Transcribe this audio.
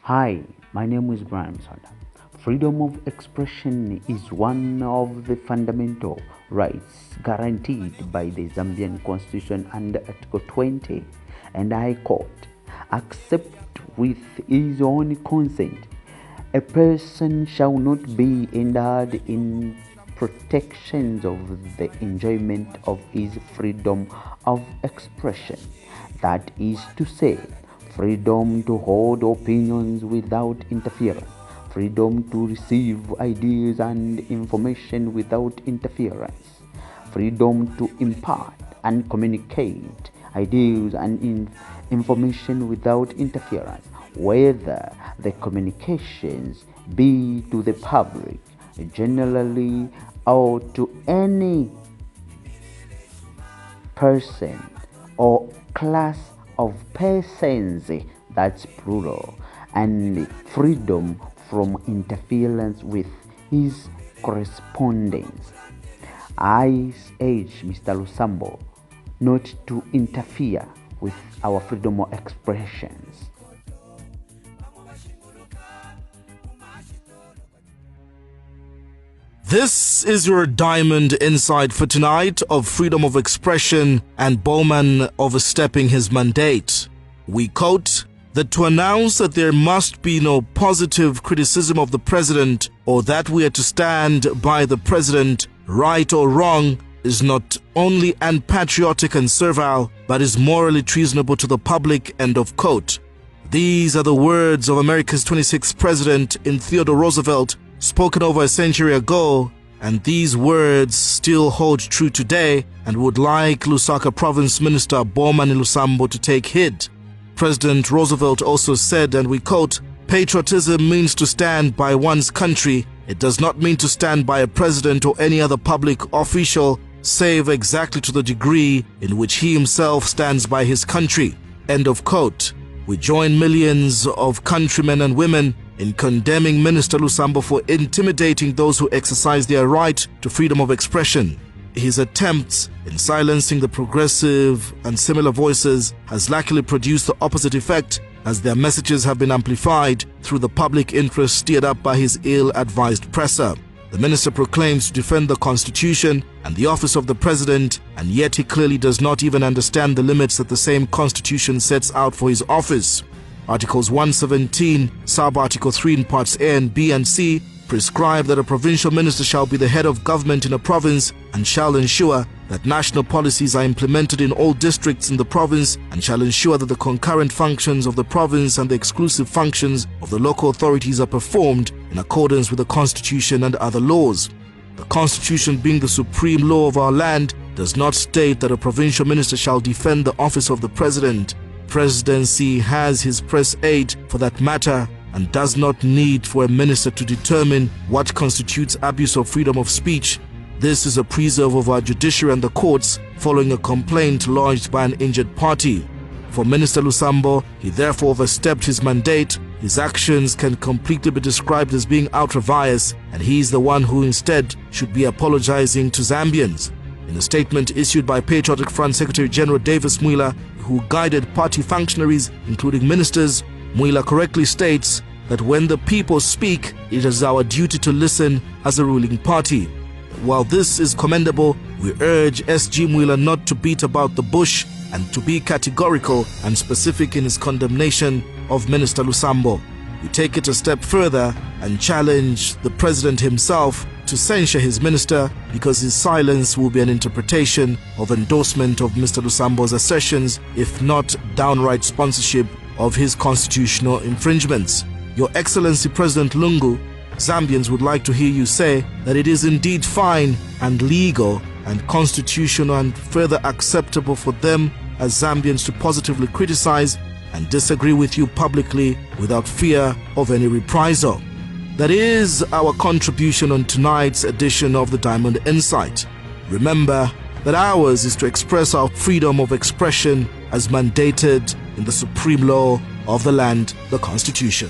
Hi, my name is Brian Sada. Freedom of expression is one of the fundamental rights guaranteed by the Zambian Constitution under Article 20, and I quote, "Except with his own consent, a person shall not be endowed in protections of the enjoyment of his freedom of expression, that is to say, freedom to hold opinions without interference, freedom to receive ideas and information without interference, freedom to impart and communicate ideas and information without interference, whether the communications be to the public generally or to any person or class of persons, that's plural, and freedom from interference with his correspondence. I urge Mr. Lusambo not to interfere with our freedom of expressions." This is your Diamond Insight for tonight of freedom of expression and Bowman overstepping his mandate. We quote that to announce that there must be no positive criticism of the president or that we are to stand by the president, right or wrong, is not only unpatriotic and servile, but is morally treasonable to the public, end of quote. These are the words of America's 26th president in Theodore Roosevelt, spoken over a century ago, and these words still hold true today and would like Lusaka Province Minister Bowman Lusambo to take heed. President Roosevelt also said, and we quote, "Patriotism means to stand by one's country. It does not mean to stand by a president or any other public official, save exactly to the degree in which he himself stands by his country," end of quote. We join millions of countrymen and women in condemning Minister Lusambo for intimidating those who exercise their right to freedom of expression. His attempts in silencing the progressive and similar voices has luckily produced the opposite effect, as their messages have been amplified through the public interest steered up by his ill-advised presser. The minister proclaims to defend the Constitution and the office of the president, and yet he clearly does not even understand the limits that the same Constitution sets out for his office. Articles 117, Sub-Article 3 in Parts A and B and C prescribe that a provincial minister shall be the head of government in a province and shall ensure that national policies are implemented in all districts in the province and shall ensure that the concurrent functions of the province and the exclusive functions of the local authorities are performed in accordance with the Constitution and other laws. The Constitution, being the supreme law of our land, does not state that a provincial minister shall defend the office of the president. Presidency has his press aid for that matter and does not need for a minister to determine what constitutes abuse of freedom of speech. This is a preserve of our judiciary and the courts following a complaint lodged by an injured party. For Minister Lusambo, he therefore overstepped his mandate. His actions can completely be described as being ultra-vires, and he is the one who instead should be apologizing to Zambians. In a statement issued by Patriotic Front Secretary General Davis Mwila, who guided party functionaries, including ministers, Mwila correctly states that when the people speak, it is our duty to listen as a ruling party. While this is commendable, we urge SG Mwila not to beat about the bush and to be categorical and specific in his condemnation of Minister Lusambo. We take it a step further and challenge the president himself to censure his minister, because his silence will be an interpretation of endorsement of Mr. Lusambo's assertions, if not downright sponsorship of his constitutional infringements. Your Excellency President Lungu, Zambians would like to hear you say that it is indeed fine and legal and constitutional and further acceptable for them as Zambians to positively criticize and disagree with you publicly without fear of any reprisal. That is our contribution on tonight's edition of the Diamond Insight. Remember that ours is to express our freedom of expression as mandated in the supreme law of the land, the Constitution.